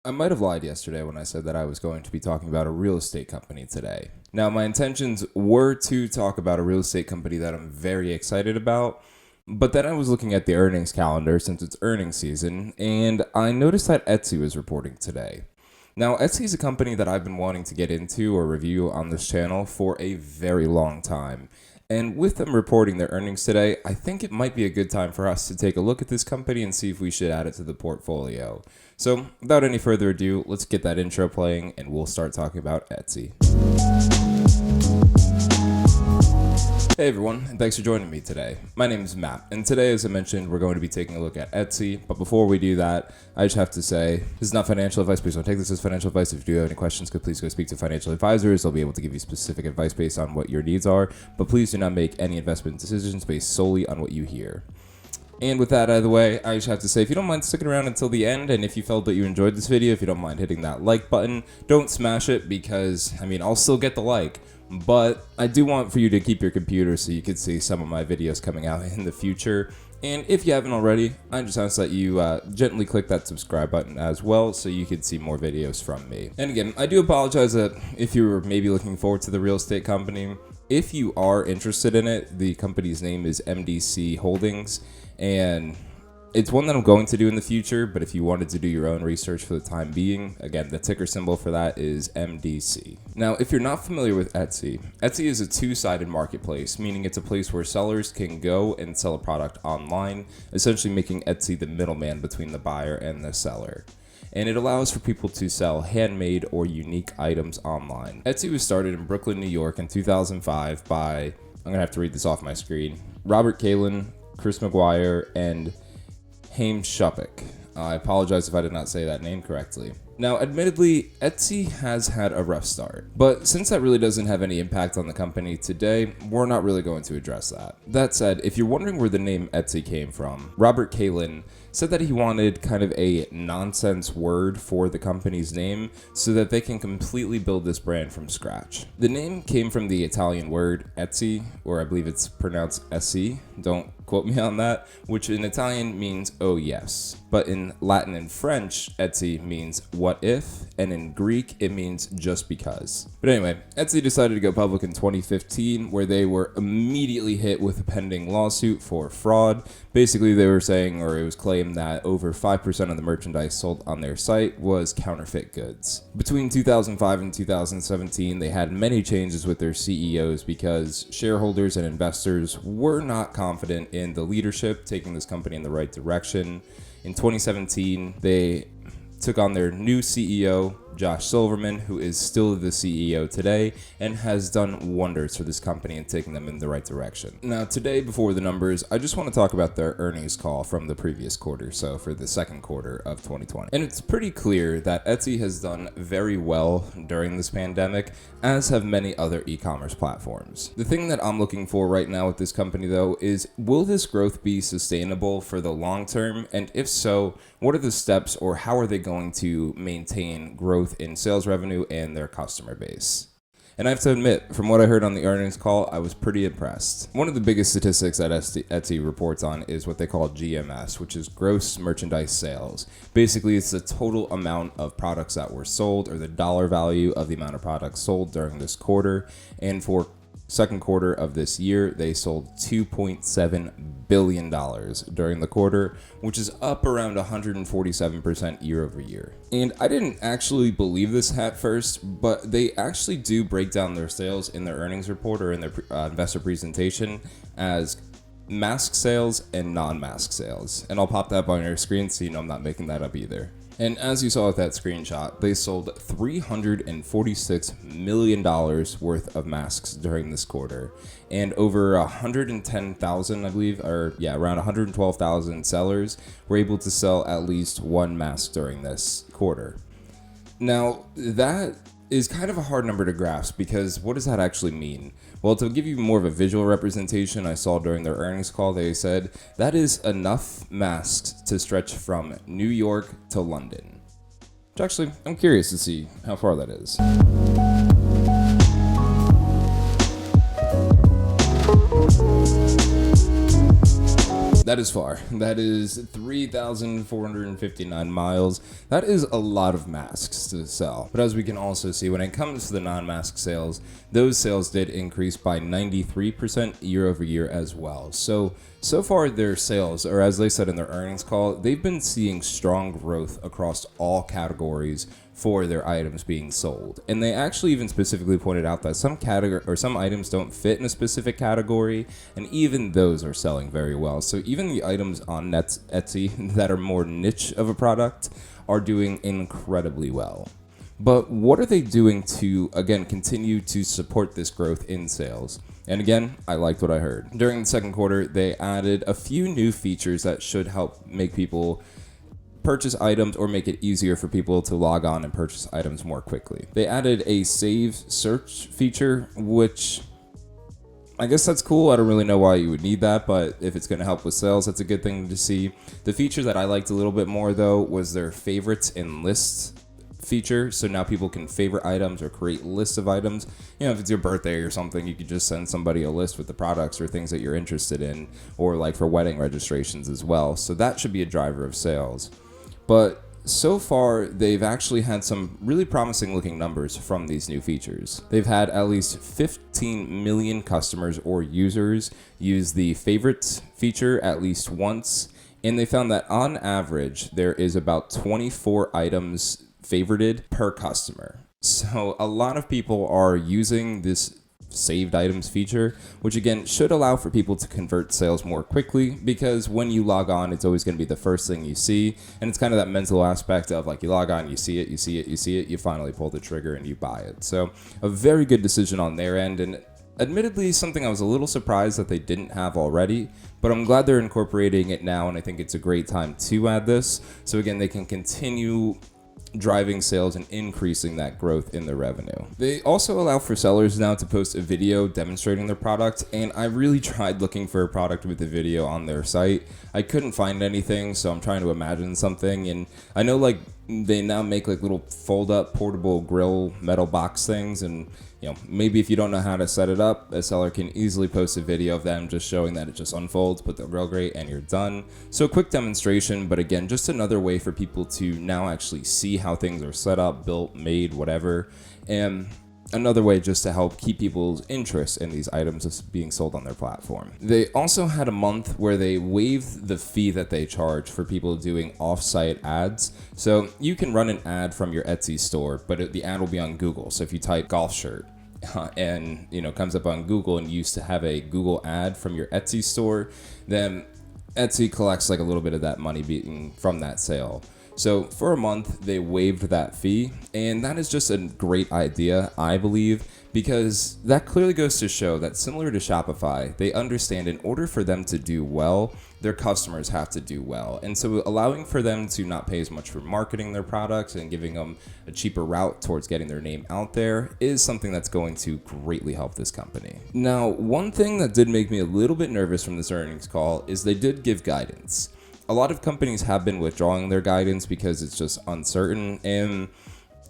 I might have lied yesterday when I said that I was going to be talking about a real estate company today. Now, my intentions were to talk about a real estate company that I'm very excited about, but then I was looking at the earnings calendar since it's earnings season, and I noticed that Etsy was reporting today. Now, Etsy is a company that I've been wanting to get into or review on this channel for a very long time. And with them reporting their earnings today, I think it might be a good time for us to take a look at this company and see if we should add it to the portfolio. So, without any further ado, let's get that intro playing and we'll start talking about Etsy. Hey everyone, and thanks for joining me today. My name is Matt, and today, as I mentioned, we're going to be taking a look at Etsy. But before we do that, I just have to say, this is not financial advice. Please don't take this as financial advice. If you do have any questions, please go speak to financial advisors. They'll be able to give you specific advice based on what your needs are. But please do not make any investment decisions based solely on what you hear. And with that out of the way, I just have to say, if you don't mind sticking around until the end, and if you felt that you enjoyed this video, if you don't mind hitting that like button, don't smash it because, I'll still get the like. But I do want for you to keep your computer so you can see some of my videos coming out in the future. And if you haven't already, I just ask that you gently click that subscribe button as well so you can see more videos from me. And again, I do apologize that if you were maybe looking forward to the real estate company, if you are interested in it, the company's name is MDC Holdings, and it's one that I'm going to do in the future, but if you wanted to do your own research for the time being, again, the ticker symbol for that is MDC. Now, if you're not familiar with Etsy, Etsy is a two-sided marketplace, meaning it's a place where sellers can go and sell a product online, essentially making Etsy the middleman between the buyer and the seller. And it allows for people to sell handmade or unique items online. Etsy was started in Brooklyn, New York in 2005 by, I'm gonna have to read this off my screen, Robert Kalin, Chris McGuire, and Haim Shupik. I apologize if I did not say that name correctly. Now, admittedly, Etsy has had a rough start, but since that really doesn't have any impact on the company today, we're not really going to address that. That said, if you're wondering where the name Etsy came from, Robert Kalin said that he wanted kind of a nonsense word for the company's name so that they can completely build this brand from scratch. The name came from the Italian word Etsy, or I believe it's pronounced Essi, don't quote me on that, which in Italian means oh yes. But in Latin and French, Etsy means what if, and in Greek, it means just because. But anyway, Etsy decided to go public in 2015, where they were immediately hit with a pending lawsuit for fraud. Basically, they were saying, or it was claimed, that over 5% of the merchandise sold on their site was counterfeit goods. Between 2005 and 2017, they had many changes with their CEOs because shareholders and investors were not confident in the leadership taking this company in the right direction. In 2017, they took on their new CEO, Josh Silverman, who is still the CEO today and has done wonders for this company and taking them in the right direction. Now, today, before the numbers, I just want to talk about their earnings call from the previous quarter, so for the second quarter of 2020. And it's pretty clear that Etsy has done very well during this pandemic, as have many other e-commerce platforms. The thing that I'm looking for right now with this company, though, is will this growth be sustainable for the long term? And if so, what are the steps or how are they going to maintain growth in sales revenue and their customer base? And I have to admit, from what I heard on the earnings call, I was pretty impressed. One of the biggest statistics that Etsy reports on is what they call GMS, which is gross merchandise sales. Basically, it's the total amount of products that were sold, or the dollar value of the amount of products sold during this quarter. And for second quarter of this year, they sold $2.7 billion during the quarter, which is up around 147% year over year. And I didn't actually believe this at first, but they actually do break down their sales in their earnings report or in their investor presentation as mask sales and non-mask sales. And I'll pop that up on your screen so you know I'm not making that up either. And as you saw with that screenshot, they sold $346 million worth of masks during this quarter. And over 110,000, I believe, around 112,000 sellers were able to sell at least one mask during this quarter. Now, that is kind of a hard number to grasp because what does that actually mean? Well, to give you more of a visual representation, I saw during their earnings call, they said that is enough masks to stretch from New York to London. Which actually, I'm curious to see how far that is. That is far. That is 3,459 miles. That is a lot of masks to sell. But as we can also see, when it comes to the non-mask sales, those sales did increase by 93% year over year as well. So far their sales, or as they said in their earnings call, they've been seeing strong growth across all categories for their items being sold. And they actually even specifically pointed out that some category or some items don't fit in a specific category, and even those are selling very well. So even the items on Etsy that are more niche of a product are doing incredibly well. But what are they doing to, again, continue to support this growth in sales? And again, I liked what I heard. During the second quarter, they added a few new features that should help make people purchase items or make it easier for people to log on and purchase items more quickly. They added a save search feature, which I guess that's cool. I don't really know why you would need that, but if it's going to help with sales, that's a good thing to see. The feature that I liked a little bit more, though, was their favorites and lists feature. So now people can favorite items or create lists of items. You know, if it's your birthday or something, you could just send somebody a list with the products or things that you're interested in, or like for wedding registrations as well. So that should be a driver of sales. But so far, they've actually had some really promising looking numbers from these new features. They've had at least 15 million customers or users use the favorites feature at least once, and they found that on average, there is about 24 items favorited per customer. So a lot of people are using this saved items feature, which again should allow for people to convert sales more quickly, because when you log on, it's always going to be the first thing you see, and it's kind of that mental aspect of like you log on, you see it, you finally pull the trigger and you buy it. So a very good decision on their end, and admittedly something I was a little surprised that they didn't have already, but I'm glad they're incorporating it now, and I think it's a great time to add this, so again they can continue driving sales and increasing that growth in the revenue. They also allow for sellers now to post a video demonstrating their product, and I really tried looking for a product with a video on their site. I couldn't find anything, so I'm trying to imagine something, and I know like they now make like little fold up portable grill metal box things, and you know, maybe if you don't know how to set it up, a seller can easily post a video of them just showing that it just unfolds, put the grill grate, and you're done. So a quick demonstration, but again, just another way for people to now actually see how things are set up, built, made, whatever, and another way just to help keep people's interest in these items being sold on their platform. They also had a month where they waived the fee that they charge for people doing off-site ads. So you can run an ad from your Etsy store, but the ad will be on Google. So if you type golf shirt and comes up on Google, and you used to have a Google ad from your Etsy store, then Etsy collects like a little bit of that money being from that sale. So for a month, they waived that fee, and that is just a great idea, I believe, because that clearly goes to show that similar to Shopify, they understand in order for them to do well, their customers have to do well. And so allowing for them to not pay as much for marketing their products and giving them a cheaper route towards getting their name out there is something that's going to greatly help this company. Now, one thing that did make me a little bit nervous from this earnings call is they did give guidance. A lot of companies have been withdrawing their guidance because it's just uncertain, and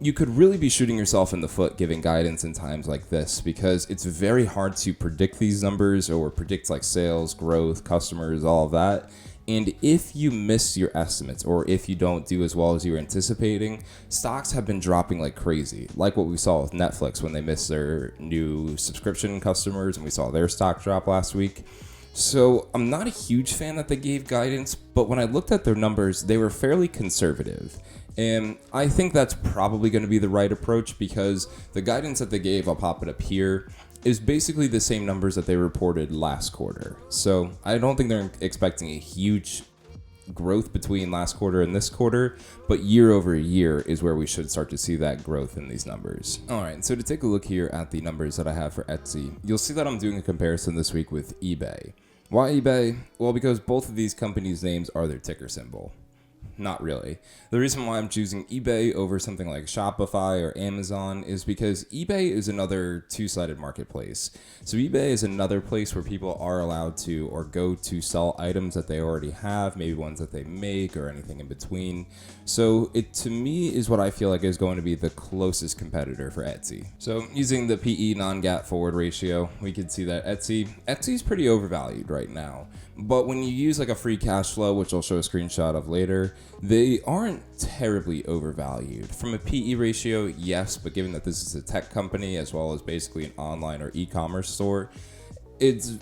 you could really be shooting yourself in the foot giving guidance in times like this, because it's very hard to predict these numbers or predict like sales, growth, customers, all of that. And if you miss your estimates, or if you don't do as well as you were anticipating, stocks have been dropping like crazy, like what we saw with Netflix when they missed their new subscription customers, and we saw their stock drop last week. So I'm not a huge fan that they gave guidance, but when I looked at their numbers, they were fairly conservative. And I think that's probably going to be the right approach, because the guidance that they gave, I'll pop it up here, is basically the same numbers that they reported last quarter. So I don't think they're expecting a huge growth between last quarter and this quarter, but year over year is where we should start to see that growth in these numbers. All right, so to take a look here at the numbers that I have for Etsy, you'll see that I'm doing a comparison this week with eBay. Why eBay? Well, because both of these companies' names are their ticker symbol. Not really. The reason why I'm choosing eBay over something like Shopify or Amazon is because eBay is another two-sided marketplace. So eBay is another place where people are allowed to or go to sell items that they already have, maybe ones that they make or anything in between. So it, to me, is what I feel like is going to be the closest competitor for Etsy. So using the PE non-GAAP forward ratio, we can see that Etsy's pretty overvalued right now. But when you use like a free cash flow, which I'll show a screenshot of later, they aren't terribly overvalued. From a PE ratio, yes, but given that this is a tech company as well as basically an online or e-commerce store, its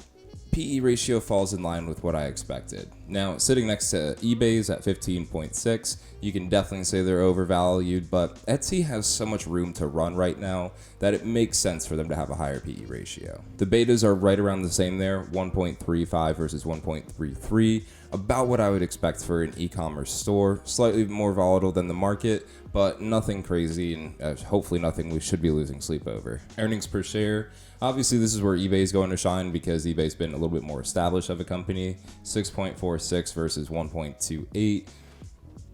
PE ratio falls in line with what I expected. Now, sitting next to eBay's at 15.6, you can definitely say they're overvalued, but Etsy has so much room to run right now that it makes sense for them to have a higher PE ratio. The betas are right around the same there, 1.35 versus 1.33, about what I would expect for an e-commerce store. Slightly more volatile than the market, but nothing crazy, and hopefully nothing we should be losing sleep over. Earnings per share, obviously this is where eBay is going to shine because eBay's been a little bit more established of a company, 6.46 versus 1.28.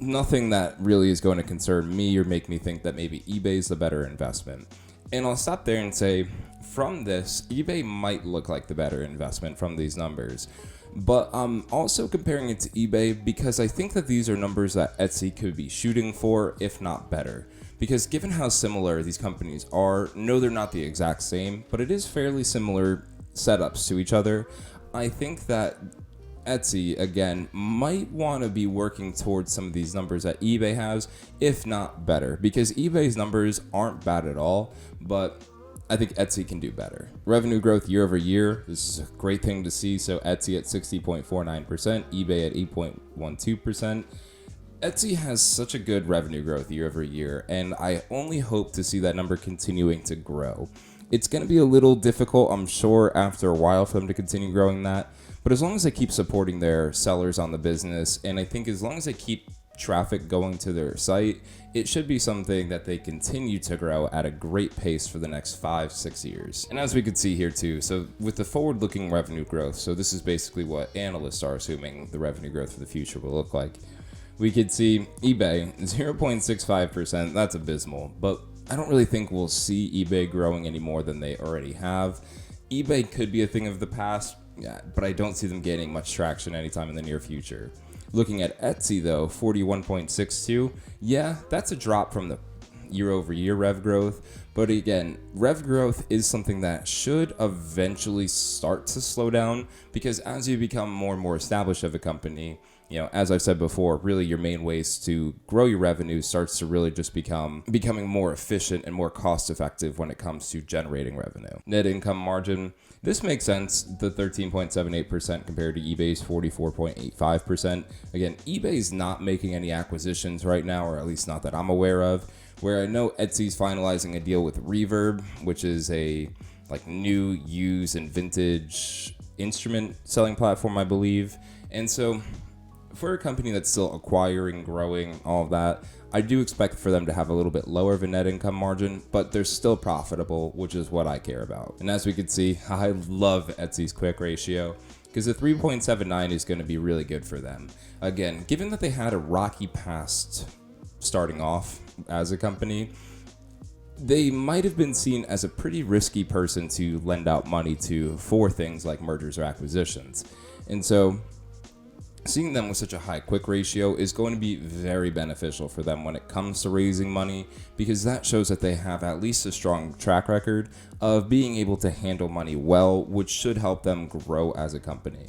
Nothing that really is going to concern me or make me think that maybe eBay is the better investment. And I'll stop there and say, from this, eBay might look like the better investment from these numbers. But I'm also comparing it to eBay because I think that these are numbers that Etsy could be shooting for, if not better. Because given how similar these companies are, no, they're not the exact same, but it is fairly similar setups to each other. I think that Etsy, again, might want to be working towards some of these numbers that eBay has, if not better. Because eBay's numbers aren't bad at all, but I think Etsy can do better. Revenue growth year over year, this is a great thing to see. So Etsy at 60.49%, eBay at 8.12%. Etsy has such a good revenue growth year over year, and I only hope to see that number continuing to grow. It's going to be a little difficult, I'm sure, after a while for them to continue growing that, but as long as they keep supporting their sellers on the business, and I think as long as they keep traffic going to their site, it should be something that they continue to grow at a great pace for the next 5-6 years. And as we could see here too, so with the forward-looking revenue growth, so this is basically what analysts are assuming the revenue growth for the future will look like. We could see eBay 0.65%, that's abysmal, but I don't really think we'll see eBay growing any more than they already have. eBay could be a thing of the past, yeah, but I don't see them gaining much traction anytime in the near future. Looking at Etsy though, 41.62, yeah, that's a drop from the year over year rev growth, but again, rev growth is something that should eventually start to slow down because as you become more and more established of a company, you know, as I've said before, really your main ways to grow your revenue starts to really just becoming more efficient and more cost effective when it comes to generating revenue. Net income margin, this makes sense, the 13.78% compared to eBay's 44.85%. Again, eBay's not making any acquisitions right now, or at least not that I'm aware of, where I know Etsy's finalizing a deal with Reverb, which is a like new, used, and vintage instrument selling platform, I believe. And so for a company that's still acquiring, growing, all of that, I do expect for them to have a little bit lower of a net income margin, but they're still profitable, which is what I care about. And as we can see, I love Etsy's quick ratio because the 3.79 is going to be really good for them. Again, given that they had a rocky past starting off as a company, they might have been seen as a pretty risky person to lend out money to for things like mergers or acquisitions. And so seeing them with such a high quick ratio is going to be very beneficial for them when it comes to raising money, because that shows that they have at least a strong track record of being able to handle money well, which should help them grow as a company.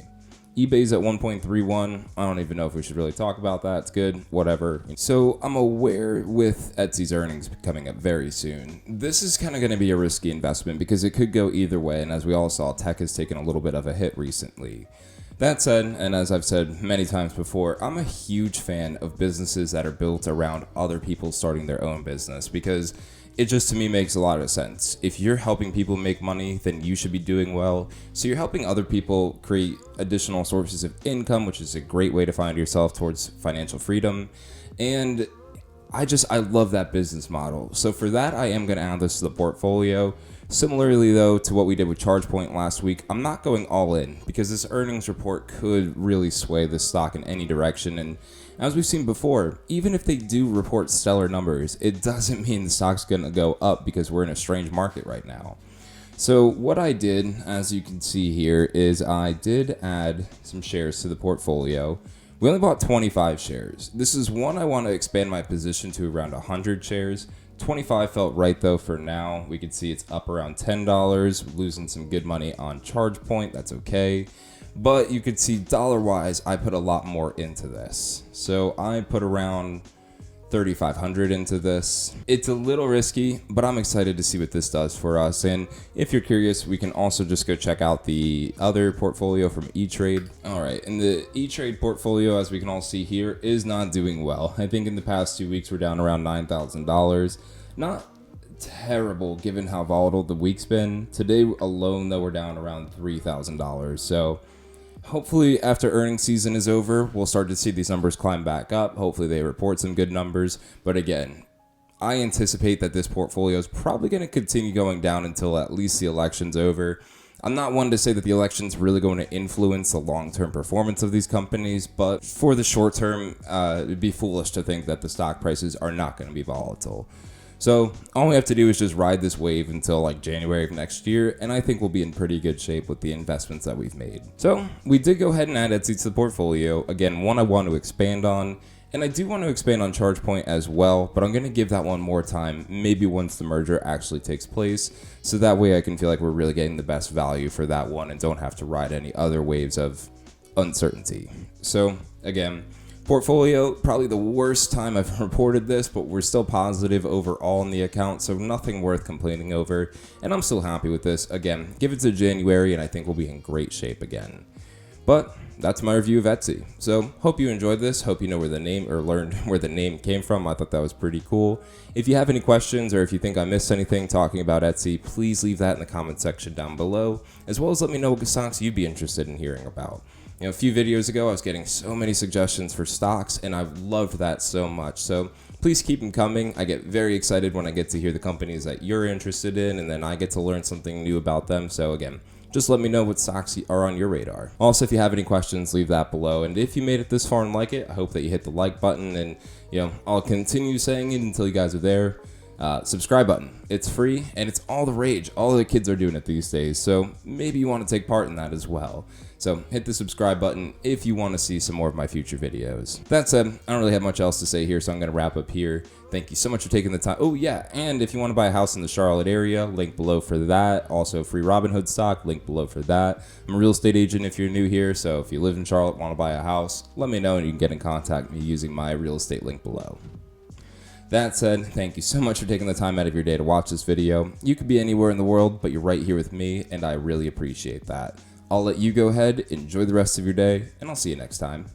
eBay's at 1.31. I don't even know if we should really talk about that. It's good, whatever. So I'm aware with Etsy's earnings coming up very soon, this is kind of going to be a risky investment because it could go either way. And as we all saw, tech has taken a little bit of a hit recently. That said, and as I've said many times before, I'm a huge fan of businesses that are built around other people starting their own business because it just to me makes a lot of sense. If you're helping people make money, then you should be doing well. So you're helping other people create additional sources of income, which is a great way to find yourself towards financial freedom. And I love that business model. So for that, I am going to add this to the portfolio. Similarly, though, to what we did with ChargePoint last week, I'm not going all in because this earnings report could really sway the stock in any direction. And as we've seen before, even if they do report stellar numbers, it doesn't mean the stock's going to go up because we're in a strange market right now. So what I did, as you can see here, is I did add some shares to the portfolio. We only bought 25 shares. This is one I want to expand my position to around 100 shares. 25 felt right though for now. We can see it's up around $10, losing some good money on ChargePoint. That's okay. But you could see dollar-wise, I put a lot more into this. So I put around 3,500 into this. It's a little risky, but I'm excited to see what this does for us. And if you're curious, we can also just go check out the other portfolio from E-Trade. All right, and the E-Trade portfolio, as we can all see here, is not doing well. I think in the past 2 weeks, we're down around $9,000. Not terrible given how volatile the week's been. Today alone, though, we're down around $3,000. So hopefully after earnings season is over, we'll start to see these numbers climb back up. Hopefully they report some good numbers. But again, I anticipate that this portfolio is probably going to continue going down until at least the election's over. I'm not one to say that the election's really going to influence the long-term performance of these companies, but for the short term, it'd be foolish to think that the stock prices are not going to be volatile. So all we have to do is just ride this wave until like January of next year, and I think we'll be in pretty good shape with the investments that we've made. So we did go ahead and add Etsy to the portfolio. Again, one I want to expand on, and I do want to expand on ChargePoint as well, but I'm going to give that one more time, maybe once the merger actually takes place, so that way I can feel like we're really getting the best value for that one and don't have to ride any other waves of uncertainty. So again, portfolio, probably the worst time I've reported this, but we're still positive overall in the account, so nothing worth complaining over, and I'm still happy with this. Again, give it to January, and I think we'll be in great shape again. But that's my review of Etsy. So hope you enjoyed this. Hope you know where the name, or learned where the name came from. I thought that was pretty cool. If you have any questions, or if you think I missed anything talking about Etsy, please leave that in the comment section down below, as well as let me know what stocks you'd be interested in hearing about. You know, a few videos ago, I was getting so many suggestions for stocks, and I've loved that so much. So please keep them coming. I get very excited when I get to hear the companies that you're interested in, and then I get to learn something new about them. So again, just let me know what stocks are on your radar. Also, if you have any questions, leave that below. And if you made it this far and like it, I hope that you hit the like button, and I'll continue saying it until you guys are there. Subscribe button. It's free, and it's all the rage. All the kids are doing it these days, so maybe you want to take part in that as well. So hit the subscribe button if you want to see some more of my future videos. That said, I don't really have much else to say here, so I'm going to wrap up here. Thank you so much for taking the time. Oh yeah, and if you want to buy a house in the Charlotte area, link below for that. Also free Robinhood stock, link below for that. I'm a real estate agent if you're new here, so if you live in Charlotte, want to buy a house, let me know and you can get in contact with me using my real estate link below. That said, thank you so much for taking the time out of your day to watch this video. You could be anywhere in the world, but you're right here with me, and I really appreciate that. I'll let you go ahead, enjoy the rest of your day, and I'll see you next time.